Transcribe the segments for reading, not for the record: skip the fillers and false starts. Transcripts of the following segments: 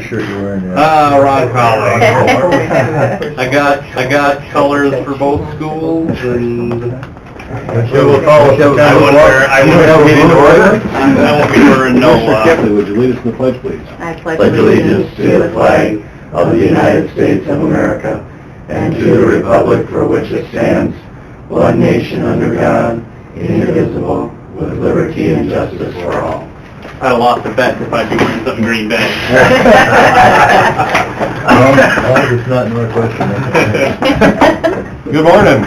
shirt you're wearing there? Ron Colley. I got colors for both schools, and we will follow September. I won't be wearing no. Mr. Kipley, would you lead us in the pledge, please? I pledge allegiance to the flag of the United States of America and to the republic for which it stands, one nation under God, indivisible, with liberty and justice for all. I lost a bet if I'd be wearing something Green Bay. It's not Northwestern. Good morning.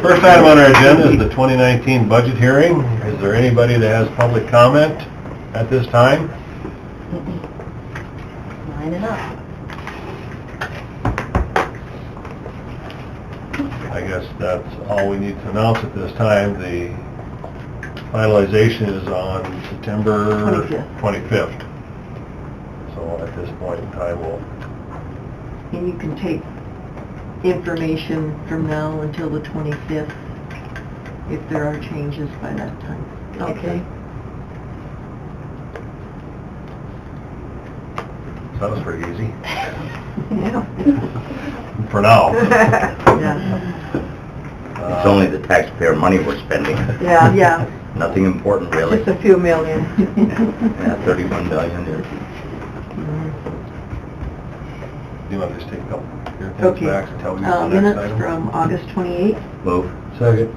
First item on our agenda is the 2019 budget hearing. Is there anybody that has public comment at this time? Line it up. I guess that's all we need to announce at this time. The finalization is on September 25th. So at this point in time, we'll... And you can take information from now until the 25th if there are changes by that time. Okay. So that was pretty easy. Yeah. For now. Yeah. It's only the taxpayer money we're spending. Yeah. Nothing important, really. Just a few million. Yeah, 31 million. Do you want to just take a couple your things Okay. back and tell me the next Minutes item? from August 28th. Move. Second.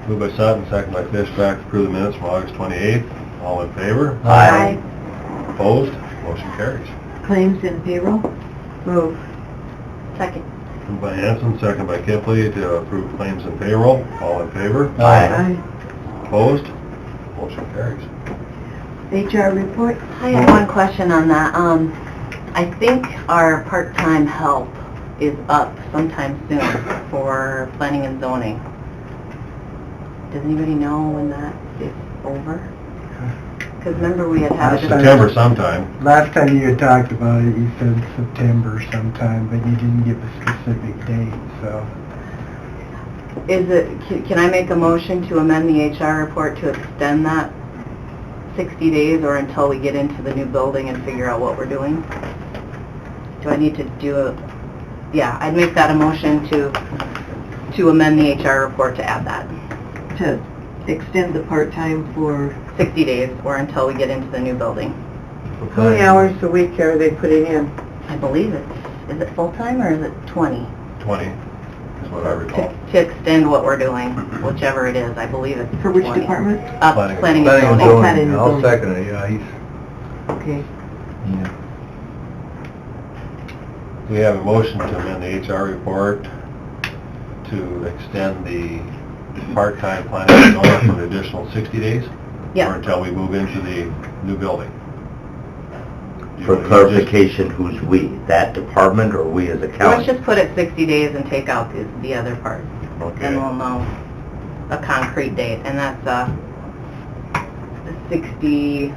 Moved by Sutton, second by Fishback, to approve the minutes from August 28th. All in favor? Aye. Opposed? Motion carries. Claims and payroll. Move. Second. Moved by Hanson, second by Kipley, to approve claims and payroll. All in favor? Aye. Opposed? Motion carries. HR report. I have one question on that. I think our part-time help is up sometime soon for planning and zoning. Does anybody know when that is over? Because remember we had a September sometime. Last time you had talked about it, you said September sometime, but you didn't give a specific date, so. Can I make a motion to amend the HR report to extend that 60 days or until we get into the new building and figure out what we're doing? Do I need to do a... Yeah, I'd make that a motion to amend the HR report to add that. To extend the part-time for... 60 days or until we get into the new building. How many hours a week are they putting in? I believe is it full-time or is it 20? 20 is what I recall. To extend what we're doing, whichever it is, I believe it's For which 20. department? Planning and Oh, zoning. planning and I'll zoning. second it, yeah, he's... Okay. Yeah. We have a motion to amend the HR report to extend the part-time planning and zoning for an additional 60 days? Yeah. Or until we move into the new building? For clarification, who's we? That department or we as a Let's county? just put it 60 days and take out the other part. Okay. Then we'll know a concrete date, and that's the 60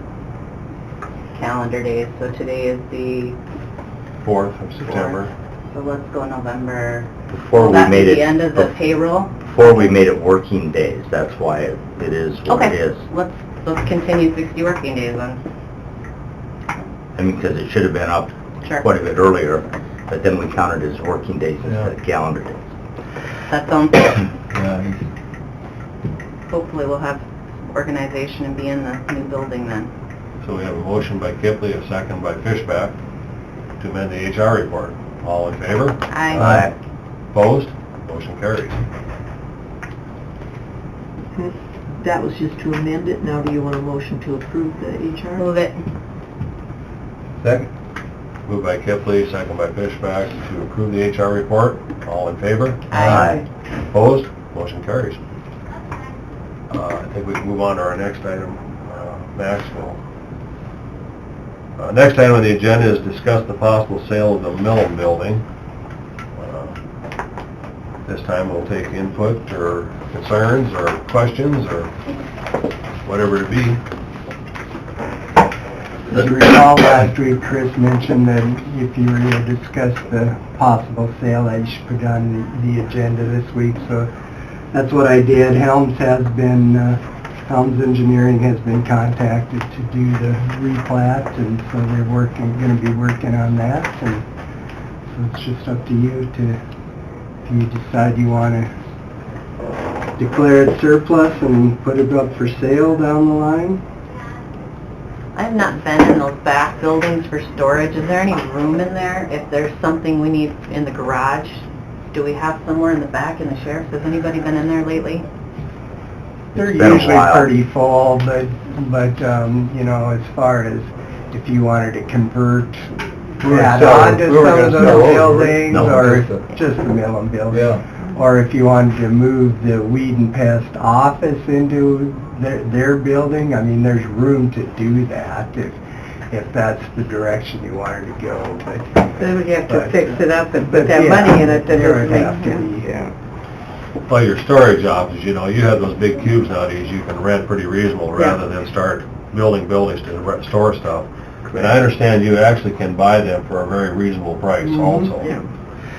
calendar days. So today is the 4th of September. So let's go November. Before Will we that made be it... the end of the payroll? Before we made it working days, that's why it is what it Okay, is. let's continue 60 working days then. I mean, because it should have been up Sure. quite a bit earlier, but then we counted as working days instead of calendar days. That sounds good. Yeah, he's... Hopefully we'll have organization and be in the new building then. So we have a motion by Kipley, a second by Fishback, to amend the HR report. All in favor? Aye. Opposed? Motion carries. That was just to amend it. Now do you want a motion to approve the HR? Move it. Second? Moved by Kipley, second by Fishback, to approve the HR report. All in favor? Aye. Opposed? Motion carries. I think we can move on to our next item, Maxwell. Next item on the agenda is discuss the possible sale of the Millen building. This time we'll take input or concerns or questions or whatever it be. As you recall, last week Chris mentioned that if you were going to discuss the possible sale, I should put on the agenda this week, so that's what I did. Helms has been Helms Engineering has been contacted to do the replat, and so they're gonna be working on that, and so it's just up to you if you decide you wanna declare it surplus and put it up for sale down the line. I have not been in those back buildings for storage. Is there any room in there? If there's something we need in the garage, do we have somewhere in the back in the sheriff's? Has anybody been in there lately? They're It's been a usually while. pretty full, but, you know, as far as if you wanted to convert We were that selling- onto we were some gonna of sell those those, right? buildings, No, or just just the Millen building. Yeah. Or if you wanted to move the weed and pest office into their building, I mean, there's room to do that if that's the direction you wanted to go, but... Then we'd have to But, fix it up and but put that yeah, money in it, then there it would would have to make be, sense. Well, your storage options, you know, you have those big cubes nowadays you can rent pretty reasonable rather than start building buildings to store stuff. And I understand you actually can buy them for a very reasonable price also. Yeah.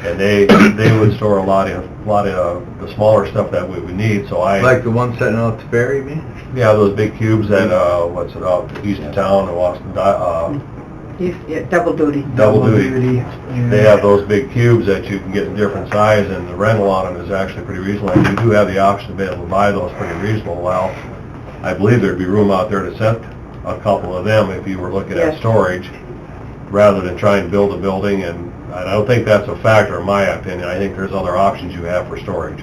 And they would store a lot of the smaller stuff that we would need, so Like the one sitting out at the ferry, you mean? yeah, those big cubes that, what's it, out east of town in Boston, Yeah, double duty. Double duty. yeah. They have those big cubes that you can get in different size, and the rental on them is actually pretty reasonable. And you do have the option to be able to buy those pretty reasonable. Well, I believe there'd be room out there to set a couple of them if you were looking at Yes. storage, rather than trying to build a building, and I don't think that's a factor in my opinion. I think there's other options you have for storage.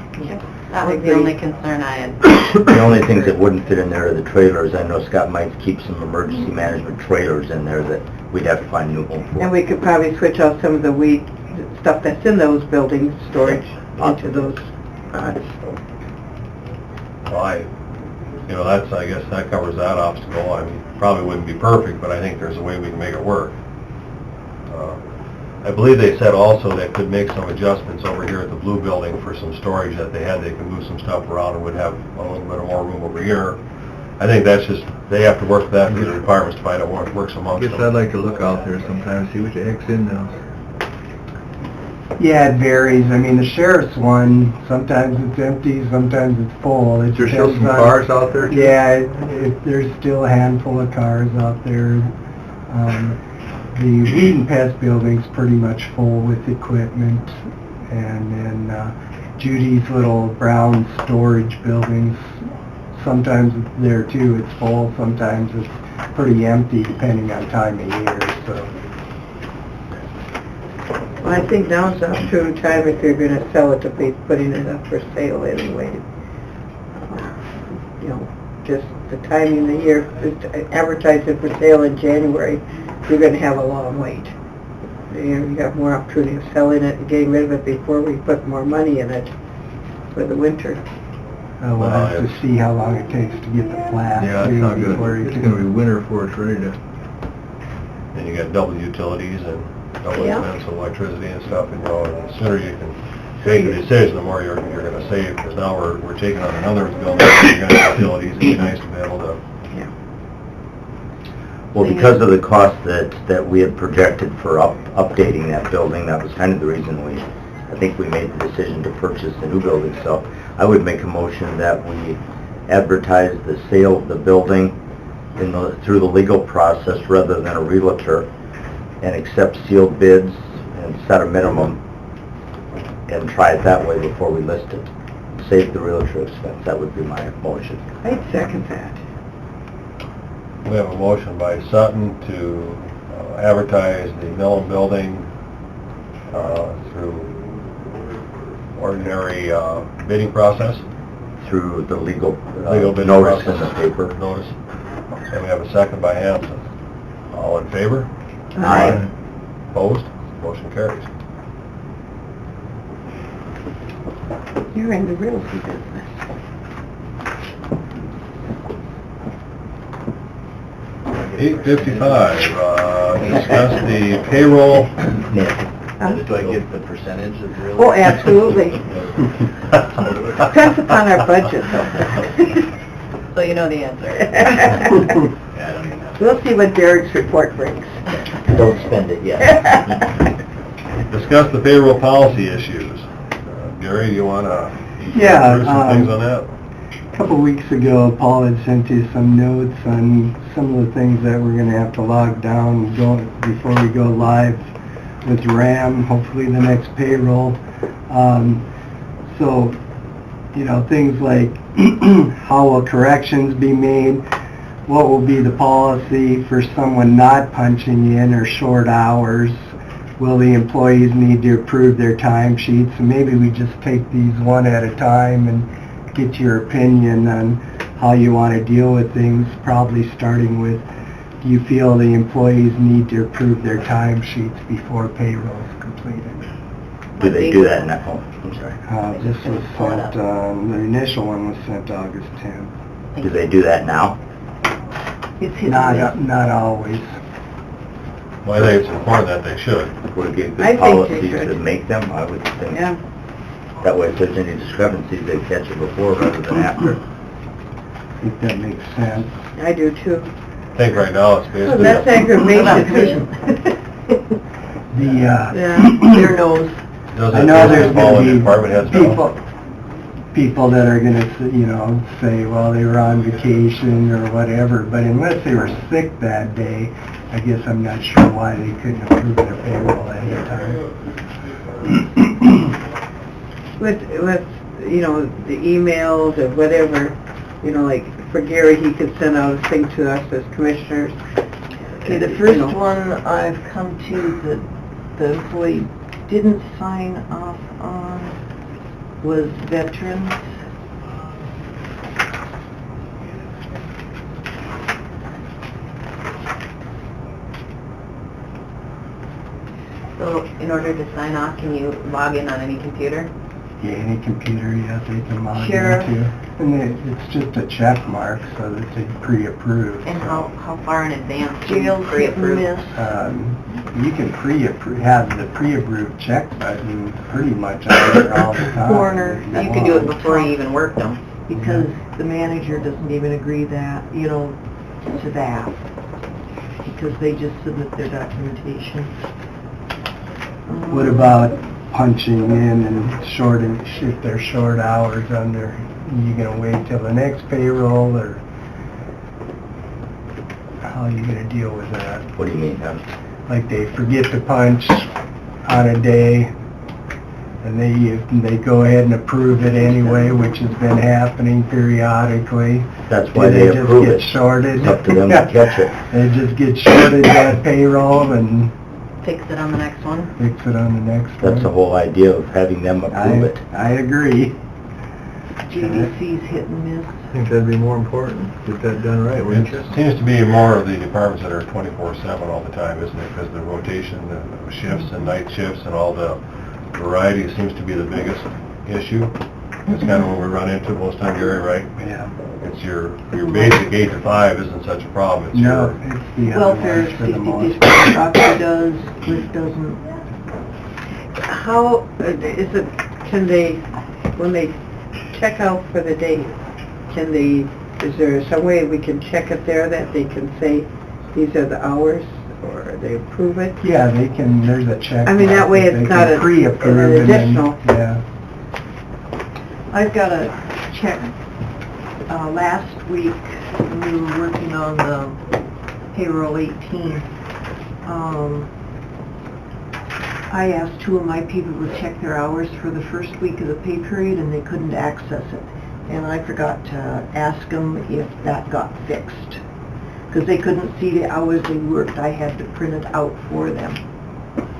That was the only concern I had. The only things that wouldn't fit in there are the trailers. I know Scott might keep some emergency management trailers in there that we'd have to find a new home for. And we could probably switch out some of the weed stuff that's in those buildings, storage, into those spots. Well, I guess that covers that obstacle. I mean, probably wouldn't be perfect, but I think there's a way we can make it work. I believe they said also they could make some adjustments over here at the blue building for some storage that they had. They could move some stuff around and would have a little bit more room over here. I think that's just, they have to work with that, through the departments to find out what works amongst Guess I'd them. like to look out there sometime, see what the heck's in now. Yeah, it varies. I mean, the sheriff's one, sometimes it's empty, sometimes it's full. It There's still some depends on- cars out there too? Yeah, there's still a handful of cars out there. The weed and pest building's pretty much full with equipment, and then Judy's little brown storage buildings, sometimes it's there too, it's full, sometimes it's pretty empty depending on time of year, so. Well, I think now's the opportune time if you're gonna sell it to be putting it up for sale anyway. You know, just the timing of the year, advertise it for sale in January, you're gonna have a long wait. You got more opportunity of selling it and getting rid of it before we put more money in it for the winter. We'll have to see how long it takes to get the plat. Yeah, that's too, not before good. you It's can- gonna be winter before it's ready to... And you got double utilities and double Yeah. expense of electricity and stuff, and the sooner you can make the decision, the more you're gonna save, because now we're taking on another building, you're gonna have utilities, it'd be nice to be able to. Well, because of the cost that we had projected for updating that building, that was kind of the reason I think we made the decision to purchase the new building. So I would make a motion that we advertise the sale of the building through the legal process rather than a realtor, and accept sealed bids and set a minimum and try it that way before we list it. Save the realtor expense. That would be my motion. I'd second that. We have a motion by Sutton to advertise the Millen building through ordinary bidding process. Through the legal Bidding notice in process. the paper. Notice. And we have a second by Hanson. All in favor? Aye. Opposed? Motion carries. You're in the real estate business. 8:55, discuss the payroll. Do I get the percentage of real? Oh, absolutely. Depends upon our budget though. So you know the answer. Yeah, I don't mean that. We'll see what Derek's report brings. Don't spend it yet. Discuss the payroll policy issues. Gary, you wanna Yeah, go through some things on that? couple weeks ago, Paul had sent you some notes on some of the things that we're gonna have to log down before we go live with RAM, hopefully the next payroll. So, you know, things like how will corrections be made? What will be the policy for someone not punching in or short hours? Will the employees need to approve their timesheets? So maybe we just take these one at a time and get your opinion on how you want to deal with things, probably starting with, do you feel the employees need to approve their timesheets before payroll is completed? Do they do that now? Oh, I'm sorry. This was sent, the initial one was sent August 10th. Do they do that now? It's his Not always. Well, I think it's important that they should. Would it be a I good think policy they should. to make them? I would think. Yeah. That way, if there's any discrepancies, they catch it before rather than after. I think that makes sense. I do too. I think right now it's So basically... that's aggravation. Yeah, Their nose. I know there's All gonna the be department heads now. people that are gonna, you know, say, well, they were on vacation or whatever, but unless they were sick that day, I guess I'm not sure why they couldn't approve their payroll ahead of time. With, you know, the emails or whatever, you know, like for Gary, he could send out a thing to us as commissioners. Okay, the first one I've come to that the employee didn't sign off on was veterans. So in order to sign off, can you log in on any computer? Yeah, any computer, yeah, they can log Sheriff. into. And it's just a check mark so that they pre-approve. And how far in advance do you Jail's hit and pre-approve? miss. You can have the pre-approved check button pretty much on there all the time. Corner. if You can do it want. before you even work them. Because the manager doesn't even agree that, you know, to that. Because they just submit their documentation. What about punching in and if they're short hours under, you gonna wait till the next payroll, or how are you gonna deal with that? What do you mean? Like they forget to punch on a day, and they go ahead and approve it anyway, which has been happening periodically. That's why they Do approve just it. get shorted? It's up to them to catch it. They just get shorted that payroll and Fix it on the next one. fix it on the next one. That's the whole idea of having them approve it. I agree. JDC's hit and miss. I think that'd be more important, get that done right, wouldn't you? It seems to be more of the departments that are 24/7 all the time, isn't it? Because the rotation, the shifts and night shifts and all the variety seems to be the biggest issue. It's kind of what we run into most time, Gary, right? Yeah. It's your basic 8 to 5 isn't such a problem. It's No, your, it's the other Welfare, ones for the safety most district, Proctor does, Cliff doesn't. How, is it, can they, when they check out for the day, is there some way we can check it there that they can say, these are the hours, or they approve it? Yeah, they can, there's a check. I mean, that mark way that it's they not can an pre-approve and then- additional. Yeah. I've got a check, last week, when we were working on the payroll 18, I asked two of my people to check their hours for the first week of the pay period, and they couldn't access it. And I forgot to ask them if that got fixed, because they couldn't see the hours they worked. I had to print it out for them.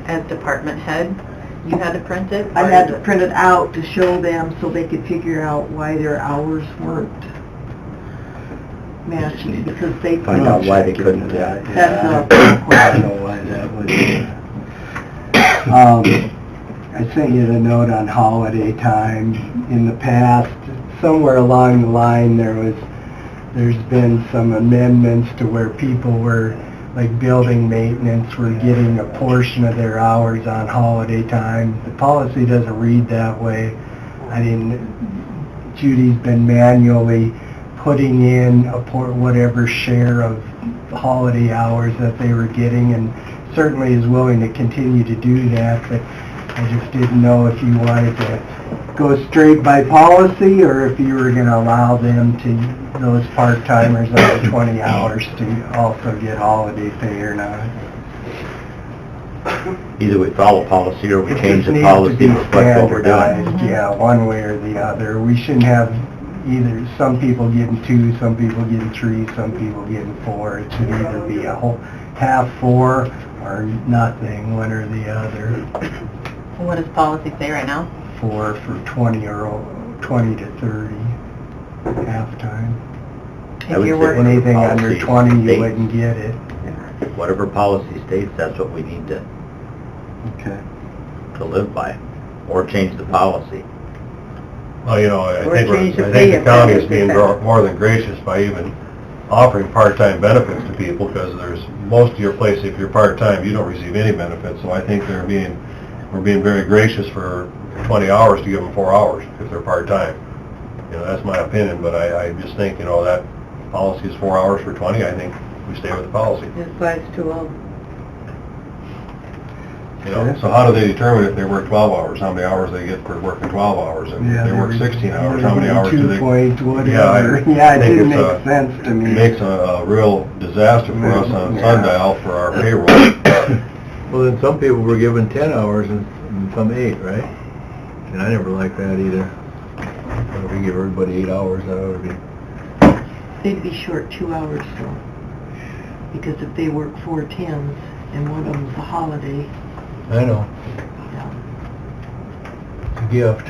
As department head, you had to print it? I or had is to it- print it out to show them so they could figure out why their hours weren't matching, because they Find couldn't. out why they couldn't, That's I don't know why that would be. I sent you the note on holiday time. In the past, somewhere along the line, there's been some amendments to where people were, like building maintenance, were getting a portion of their hours on holiday time. The policy doesn't read that way. Judy's been manually putting in whatever share of holiday hours that they were getting, and certainly is willing to continue to do that, but I just didn't know if you wanted to go straight by policy, or if you were gonna allow them to, those part-timers under 20 hours to also get holiday pay or not. Either we follow policy or we It change just the needs to policy be to reflect what we're doing. standardized, yeah, one way or the other. We shouldn't have either, some people getting 2, some people getting 3, some people getting 4. It should either be a whole half 4 or nothing, one or the other. What does policy say right now? 4 for 20 or 20 to 30, half-time. I would If you're say working, Anything under Policy 20, you states. wouldn't get it. Whatever policy states, that's what we need to Okay. live by, or change the policy. Well, you know, I Or think change the the pay if county that is being is better. more than gracious by even offering part-time benefits to people, because there's, most of your place, if you're part-time, you don't receive any benefits, so I think we're being very gracious for 20 hours to give them 4 hours if they're part-time. You know, that's my opinion, but I just think, you know, that policy is 4 hours for 20, I think we stay with the policy. It applies to all. You know, so how do they determine if they work 12 hours, how many hours they get for working 12 hours? And if they work 16 hours, how many hours do they? 2 points, whatever. Yeah, I it think didn't it's make sense to me. It makes a real disaster for us on Yeah. Sundial for our payroll. Well, then some people were given 10 hours and some 8, right? And I never liked that either. If we give everybody 8 hours, that ought to be... They'd be short 2 hours though, because if they work 4 10s and one of them's a holiday, I know, yeah. it's a gift.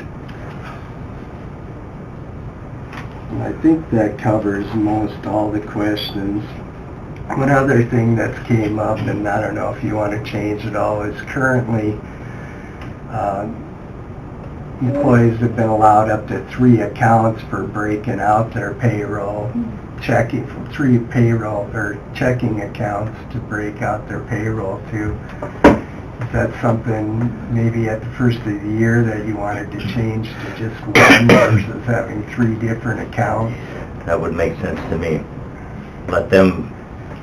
I think that covers most all the questions. One other thing that's came up, and I don't know if you want to change it all, is currently employees have been allowed up to 3 accounts for breaking out their payroll, checking from 3 payroll or checking accounts to break out their payroll to. Is that something maybe at the first of the year that you wanted to change to just one versus having 3 different accounts? That would make sense to me. Let them,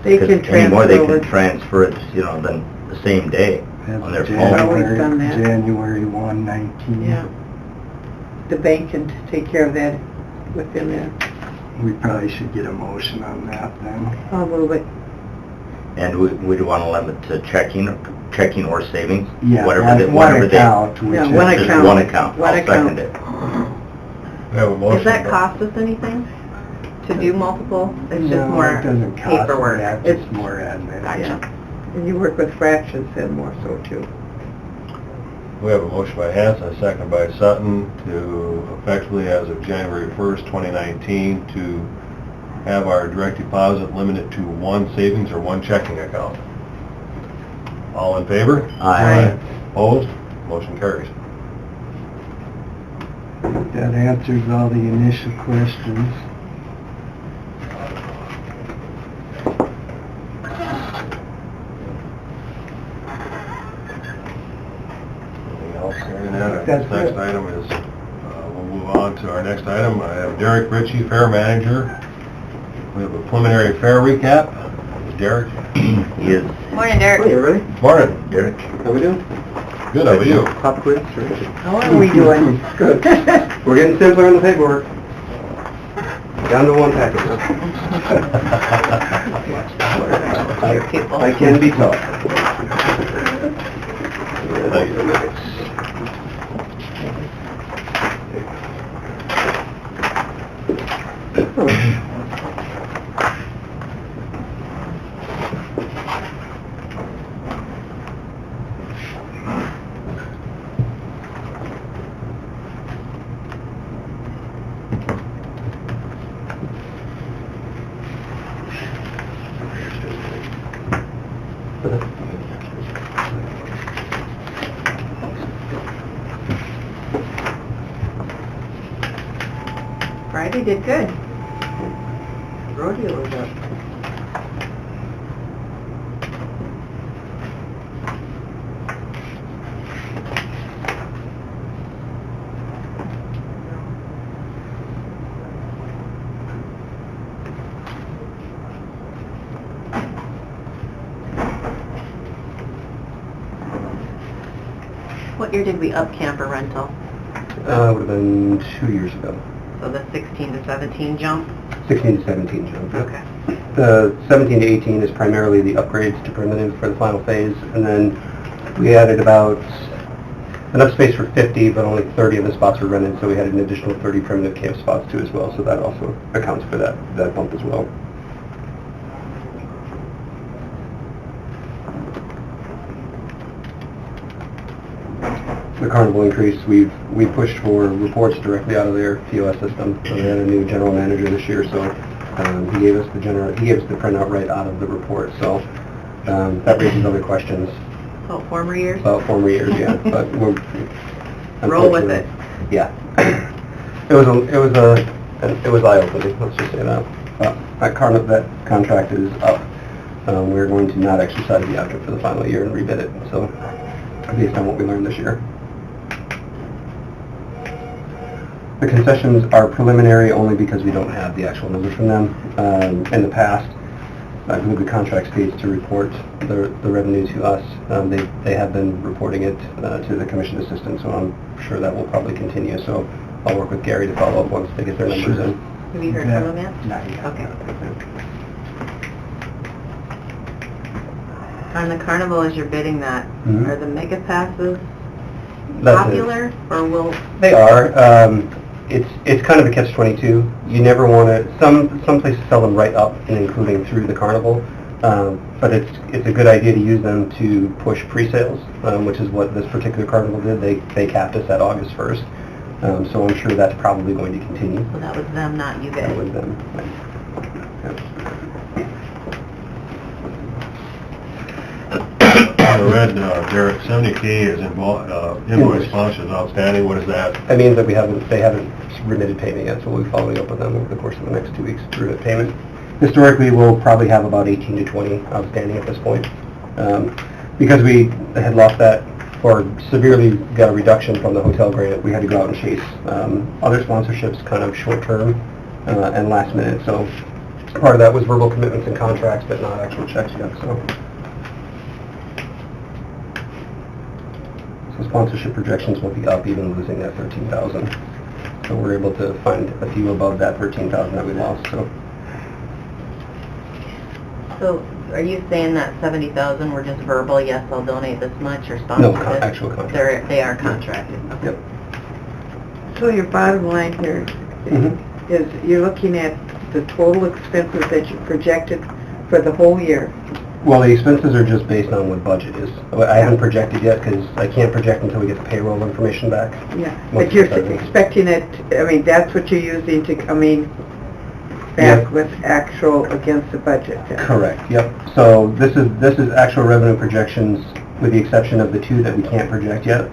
They can anymore they transfer can over. transfer it, you know, then the same day on their phone. Always done that. January 1, 19. Yeah. The bank can take care of that within that. We probably should get a motion on that then. I'll move it. And we'd want to limit to checking or savings, Yeah, whatever that's they, one whatever they. account. Yeah, which one is- Just account. one account, One I'll second account. it. We have a motion. does that cost us anything to do multiple? It's just No, more it doesn't cost paperwork. that, It's- just more admin. Gotcha. And you work with fractions then more so too. We have a motion by Hanson, a second by Sutton, to effectively, as of January 1st, 2019, to have our direct deposit limited to 1 savings or 1 checking account. All in favor? Aye. Opposed? Motion carries. That answers all the initial questions. Anything else, Mary Nat? That's Next it. item is, we'll move on to our next item. I have Derek Ritchie, Fair Manager. We have a preliminary fair recap. Derek? He is, Morning, Derek. everybody. Morning. Derek. How we doing? Good, how are you? Pop quiz, How are we doing? Good. We're getting simpler in the paperwork. Down to 1 packet. I can be taught. Thank you. Friday did good. Rodeo was up. What year did we up camper rental? that? Would have been 2 years ago. So the 16 to 17 jump? 16 to 17 jump. Yep. Okay. The 17 to 18 is primarily the upgrades to primitive for the final phase, and then we added about enough space for 50, but only 30 of the spots were rented, so we had an additional 30 primitive camp spots too as well, so that also accounts for that bump as well. The carnival increase, we pushed for reports directly out of their POS system. So we had a new general manager this year, so he gave us the printout right out of the report. So that raises other questions. Oh, former years? About former years, yeah. But we're Roll with it. Yeah. It was eye-opening. Let's just say that. That contract is up. We're going to not exercise the option for the final year and rebid it. So based on what we learned this year. The concessions are preliminary only because we don't have the actual numbers from them. In the past, I believe the contract states to report the revenue to us. They have been reporting it to the commission assistant, so I'm sure that will probably continue. So I'll work with Gary to follow up once they get their numbers in. Have you heard from them yet? Not yet. Okay. On the carnival, as you're bidding that, are the mega passes popular, or will... They are. It's kind of a catch-22. You never want to... Some places sell them right up and including through the carnival, but it's a good idea to use them to push pre-sales, which is what this particular carnival did. They capped us at August 1st, so I'm sure that's probably going to continue. So that was them, not you guys? That was them. I read, Derek, 70K is invoice funds is outstanding. What is that? That means that they haven't remitted payment yet, so we'll be following up with them over the course of the next 2 weeks to remit payment. Historically, we'll probably have about 18 to 20 outstanding at this point. Because we had lost that, or severely got a reduction from the hotel grant, we had to go out and chase other sponsorships kind of short-term and last minute. So part of that was verbal commitments and contracts, but not actual checks yet. So sponsorship projections will be up, even losing that 13,000. So we're able to find a few above that 13,000 that we lost. So are you saying that 70,000 were just verbal, yes, I'll donate this much, or No, sponsorship? actual contract. They are contracted. Okay. Yep. So your bottom line here is you're looking at the total expenses that you projected for the whole year. Well, the expenses are just based on what budget is. I haven't projected yet because I can't project until we get the payroll information back. Yeah, but you're expecting it, I mean, that's what you're using to come in back with actual against the budget then. Correct, yep. So this is actual revenue projections with the exception of the two that we can't project yet.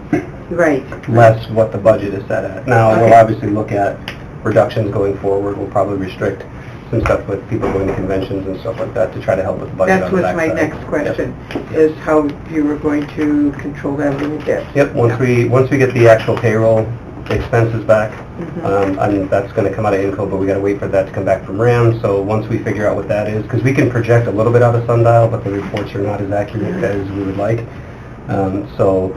Right. Less what the budget is set at. Now, we'll obviously look at reductions going forward. We'll probably restrict some stuff with people going to conventions and stuff like that to try to help with the budget. That was my next question, is how you were going to control that a little bit. Yep, once we get the actual payroll expenses back, I mean, that's going to come out of INCO, but we got to wait for that to come back from RAM. So once we figure out what that is, because we can project a little bit out of Sundial, but the reports are not as accurate as we would like. So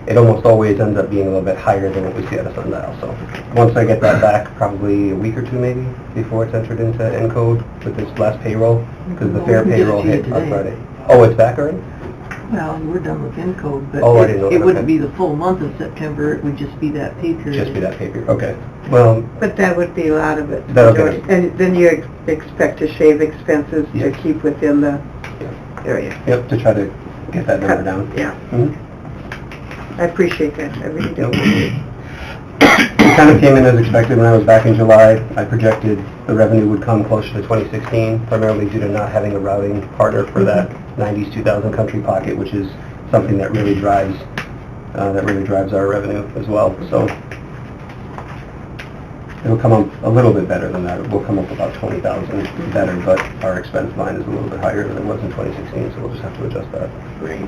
it almost always ends up being a little bit higher than what we see out of Sundial. So once I get that back, probably a week or two maybe, before it's entered into ENCODE with this last payroll, because the fair payroll hit on Friday. Oh, it's back already? Well, we're done with ENCODE, but Oh, I didn't know it that. wouldn't Okay. be the full month of September, it would just be that pay period. Just be that pay period, okay. Well, But that would be a lot of it. That'll get us- And then you expect to shave expenses to Yes. keep within the area. yep, to try to get that number down. Yeah, Mhm. I appreciate that, I really do. It kind of came in as expected when I was back in July. I projected the revenue would come closer to 2016, primarily due to not having a routing partner for that 90s 2000 country pocket, which is something that really drives our revenue as well. So it'll come up a little bit better than that. We'll come up about 20,000 better, but our expense line is a little bit higher than it was in 2016, so we'll just have to adjust that. Great.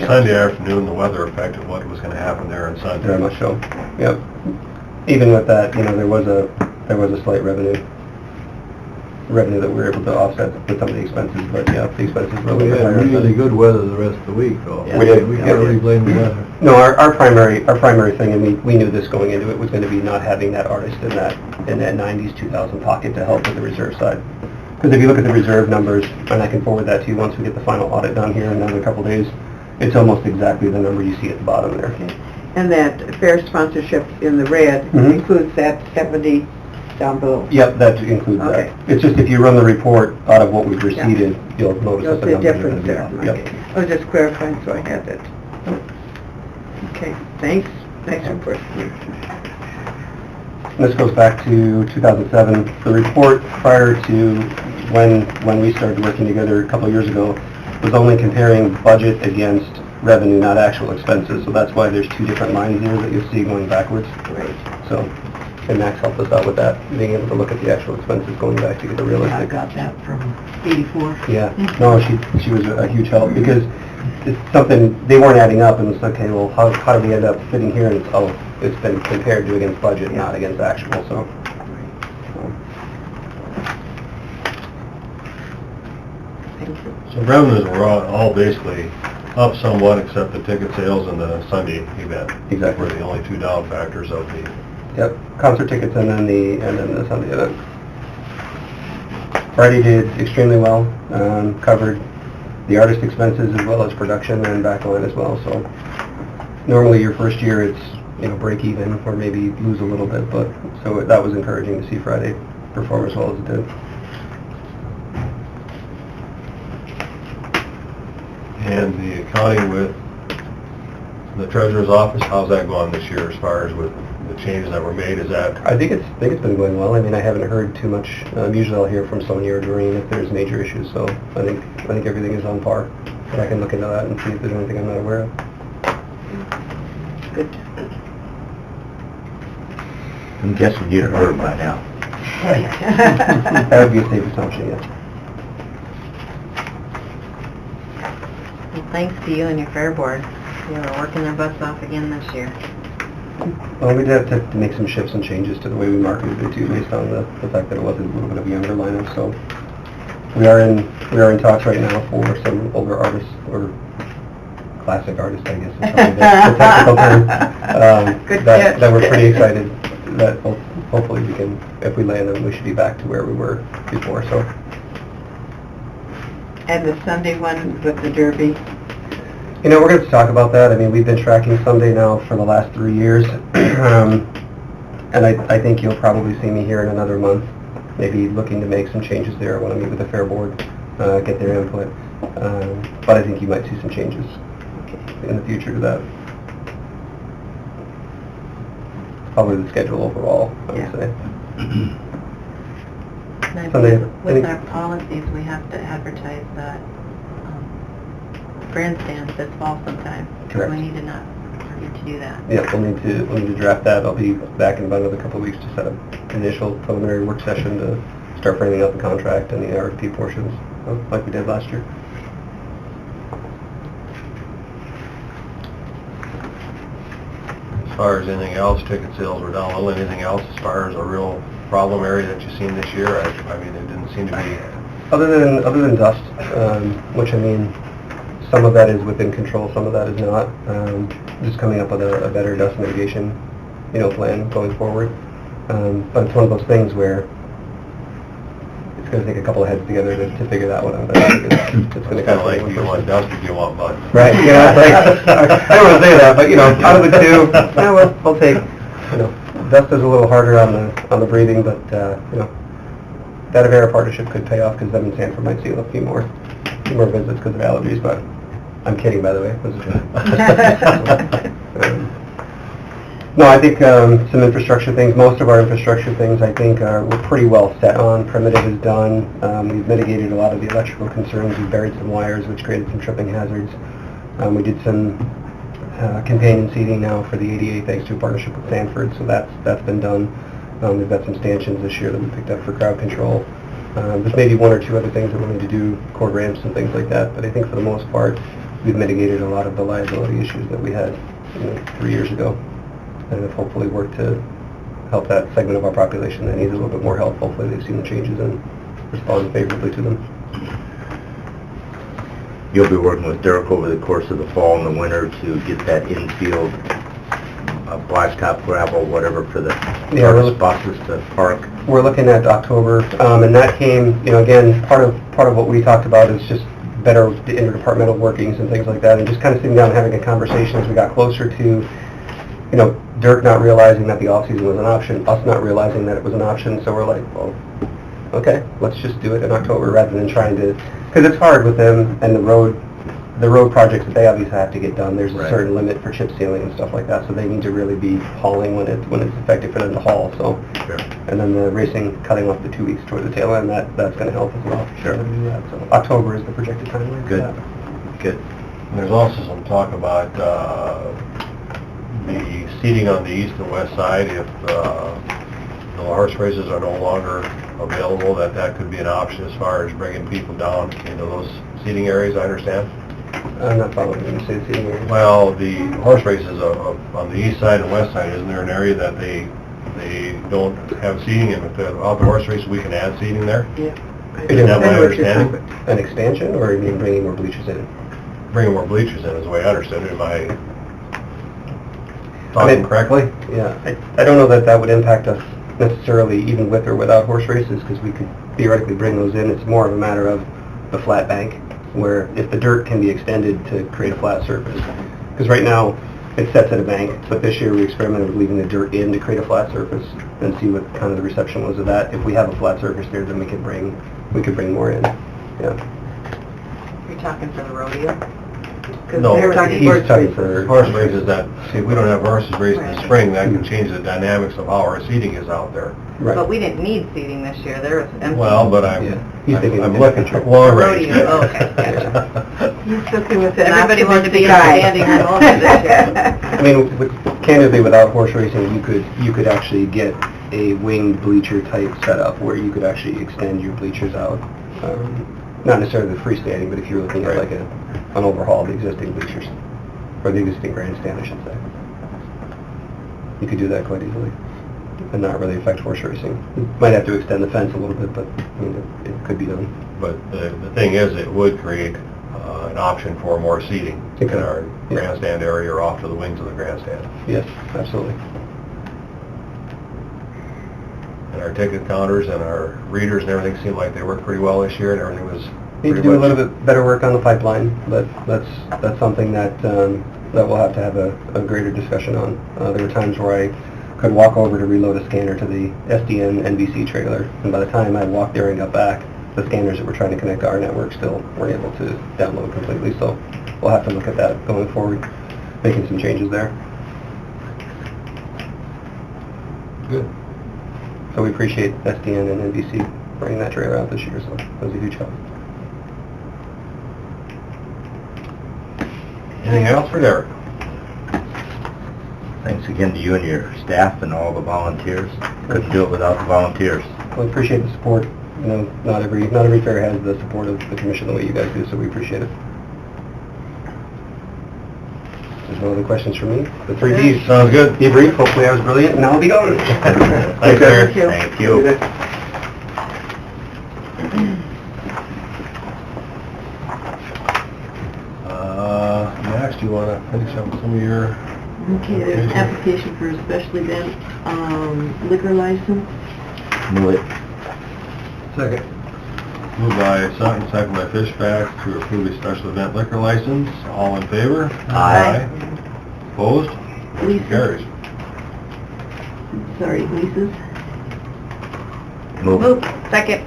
Sunday afternoon, the weather affected what was going to happen there on Sunday. Very much so. Yep. Even with that, there was a slight revenue revenue that we were able to offset with some of the expenses, but yeah, the expenses were a We little bit had higher. really good weather the rest of the week, though. We did. We can't really blame the weather. No, our primary thing, and we knew this going into it, was going to be not having that artist in that 90s, 2000 pocket to help with the reserve side. Because if you look at the reserve numbers, and I can forward that to you once we get the final audit done here in another couple days, it's almost exactly the number you see at the bottom there. And that fair sponsorship in the red Mhm. includes that 70 down below. Yep, that includes that. Okay. It's just if you run the report out of what we've received, you'll notice You'll that the see a numbers are difference gonna there. be up. Okay. Yep. I was just clarifying, so I had that. Okay, thanks. Thanks report. And this goes back to 2007. The report prior to when we started working together a couple of years ago was only comparing budget against revenue, not actual expenses. So that's why there's two different lines here that you'll see going backwards. Right. So, and Max helped us out with that, being able to look at the actual expenses going back to get a I realistic. got that from 84. Yeah, no, she was a huge help because it's something, they weren't adding up and it's okay, well, how do we end up fitting here? And it's, oh, it's been compared to against budget, not against actual, so. Thank you. So revenues were all basically up somewhat except the ticket sales and the Sunday event. Exactly. Were the only two down factors of the, Yep, concert tickets and then the Sunday event. Friday did extremely well, covered the artist expenses as well as production and backline as well, so normally your first year it's, break even or maybe lose a little bit, but, so that was encouraging to see Friday perform as well as it did. and the accounting with the treasurer's office, how's that going this year as far as with the changes that were made? Is that, I think it's been going well. I mean, I haven't heard too much. Usually I'll hear from Sonia or Doreen if there's major issues, so I think everything is on par. But I can look into that and see if there's anything I'm not aware of. Good. I'm guessing you'd have heard by now. That would be a safe assumption, yes. Well, thanks to you and your fair board. You know, working their butts off again this year. Well, we did have to make some shifts and changes to the way we marketed it too, based on the fact that it was a little bit of a younger lineup, so we are in talks right now for some older artists, or classic artists, I guess is probably the technical term, Good that catch. we're pretty excited that hopefully we can, if we land them, we should be back to where we were before, so. And the Sunday one with the Derby. We're going to have to talk about that. I mean, we've been tracking Sunday now for the last 3 years, and I think you'll probably see me here in another month, maybe looking to make some changes there. I want to meet with the Fair Board, get their input, but I think you might see some changes in the future to that. Probably the schedule overall, I would say. And I Sunday, believe with our policies, we have to advertise that grandstand this fall sometime. Correct. We need to not forget to do that. Yeah, we'll need to draft that. I'll be back in about another couple of weeks to set up initial preliminary work session to start framing out the contract and the RFP portions, like we did last year. as far as anything else, ticket sales were down a little, anything else as far as a real problem area that you've seen this year? I mean, it didn't seem to be... Other than dust, which I mean, some of that is within control, some of that is not. Just coming up with a better dust mitigation, plan going forward. But it's one of those things where it's going to take a couple of heads together to figure that one out. I think it's going to Kind of like, you want dust if you want mud. Right, yeah, it's like, I don't want to say that, but out of the two, we'll take, dust is a little harder on the breathing, but, that Avera partnership could pay off because them and Sanford might see a few more visits because of allergies, but I'm kidding, by the way. It was a joke. No, I think some infrastructure things, most of our infrastructure things, I think we're pretty well set on. Primitive is done. We've mitigated a lot of the electrical concerns. We've buried some wires, which created some tripping hazards. We did some companion seating now for the ADA thanks to a partnership with Sanford, so that's been done. We've got some stanchions this year that we picked up for crowd control. There's maybe one or two other things that we'll need to do, cord ramps and things like that, but I think for the most part, we've mitigated a lot of the liability issues that we had 3 years ago, and have hopefully worked to help that segment of our population that needs a little bit more help. Hopefully they've seen the changes and respond favorably to them. You'll be working with Dirk over the course of the fall and the winter to get that infield, blacktop gravel, whatever, for the Yeah, really. buses to park. We're looking at October, and that came, again, part of what we talked about is just better the interdepartmental workings and things like that, and just kind of sitting down and having a conversation as we got closer to, Dirk not realizing that the off-season was an option, us not realizing that it was an option, so we're like, well, okay, let's just do it in October rather than trying to, because it's hard with them and the road projects that they obviously have to get done. There's a Right. certain limit for chip sealing and stuff like that, so they need to really be hauling when it's effective for them to haul, so. Sure. And then the racing, cutting off the 2 weeks toward the tail end, that's gonna help as well. Sure. To do that. So October is the projected timeline for Good. that. Good. And there's also some talk about the seating on the east and west side, if the horse races are no longer available, that could be an option as far as bringing people down into those seating areas, I understand. I'm not following when you say seating area. Well, the horse races on the east side and west side, isn't there an area that they don't have seating, and without the horse races, we can add seating there? Yeah. Is that my understanding? An expansion, or you mean bringing more bleachers in? Bringing more bleachers in is the way I understood it. Am I talking correctly? Yeah, I don't know that would impact us necessarily even with or without horse races, because we could theoretically bring those in. It's more of a matter of the flat bank, where if the dirt can be extended to create a flat surface. Because right now, it sets at a bank, but this year we experimented with leaving the dirt in to create a flat surface and see what kind of the reception was of that. If we have a flat surface there, then we could bring more in. Yeah. You're talking for the rodeo? 'Cause No, they were talking he's horse talking races. for Horse races see, if we don't have horses racing in the Right. spring, that can change the dynamics of how our seating is out there. Right. But we didn't need seating this year, there was empty. Well, but Yeah. He's thinking I'm of looking different for long Rodeo, range. oh, okay, gotcha. He's looking with an Everybody wanted to be optimistic eye. standing room only this year. I mean, candidly, without horse racing, you could actually get a winged bleacher type setup where you could actually extend your bleachers out. Not necessarily the freestanding, but if you're looking at like an overhaul of the existing bleachers, or the existing grandstand, I should say. You could do that quite easily, and not really affect horse racing. You might have to extend the fence a little bit, but I mean, it could be done. But the thing is, it would create an option for more seating It in could. our Yeah. grandstand area or off to the wings of the grandstand. Yes, absolutely. And our ticket counters and our readers and everything seemed like they worked pretty well this year, and everything was Need to pretty do a much- little bit better work on the pipeline, but that's something that we'll have to have a greater discussion on. There were times where I could walk over to reload a scanner to the SDN NBC trailer, and by the time I walked there and got back, the scanners that were trying to connect to our network still weren't able to download completely, so we'll have to look at that going forward, making some changes there. Good. So we appreciate SDN and NBC bringing that trailer out this year, so that was a huge help. Anything else for Derek? Thanks again to you and your staff and all the volunteers. Couldn't do it without the volunteers. We appreciate the support. Not every fair has the support of the commission the way you guys do, so we appreciate it. There's no other questions from me. The 3 Ds. Sounds good. Be brief, hopefully I was brilliant, and I'll be going. Thanks, Derek. Thank you. Max, do you want to finish up some of your... Okay, there's an application for a special event, liquor license. Move it. Second. Moved by Sutton, second by Fishback to approve a special event liquor license. All in favor? Aye. Opposed? Motion Lisa. carries. Sorry, leases. Move Move, it. second.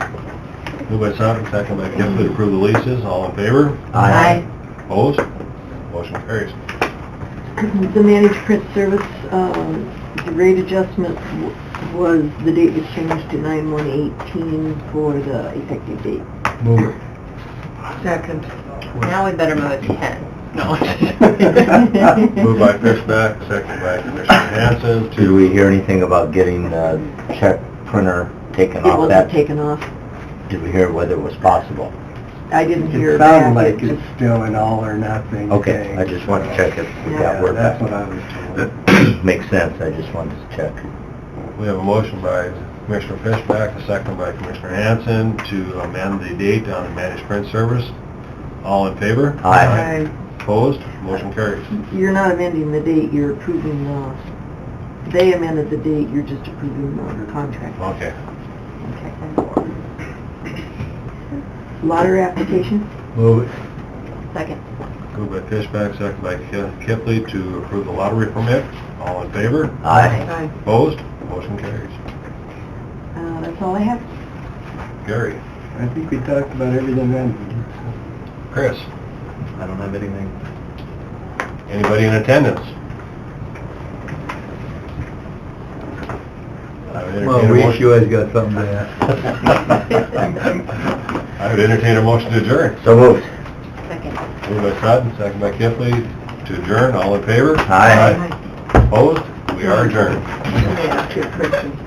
Moved by Sutton, second by Kempley to approve the leases. All in favor? Aye. Opposed? Motion carries. The managed print service, the rate adjustment was, the date was changed to 9/1/18 for the effective date. Move it. Second. Now we better move it to 10. No. Moved by Fishback, second by Commissioner Hanson Did to... we hear anything about getting the check printer taken It off wasn't that? taken off. Did we hear whether it was possible? I didn't hear It back. sounded like It it's just- still an all or nothing Okay, thing. I just wanted to check if we got Yeah, word that's back. what I was told. Makes sense, I just wanted to check. We have a motion by Commissioner Fishback, a second by Commissioner Hanson to amend the date on the managed print service. All in favor? Aye. Opposed? Motion carries. You're not amending the date, you're approving the, they amended the date, you're just approving the contract. Okay. Okay. Lottery application? Move it. Second. Moved by Fishback, second by Kippley to approve the lottery permit. All in favor? Aye. Opposed? Motion carries. That's all I have. Gary? I think we talked about everything then. Chris? I don't have anything. Anybody in attendance? I would Well, entertain a Reese, motion- you always got something to add. I would entertain a motion to adjourn. So moved. Second. Moved by Sutton, second by Kippley to adjourn. All in favor? Aye. Opposed? We are adjourned. Let me ask you a question.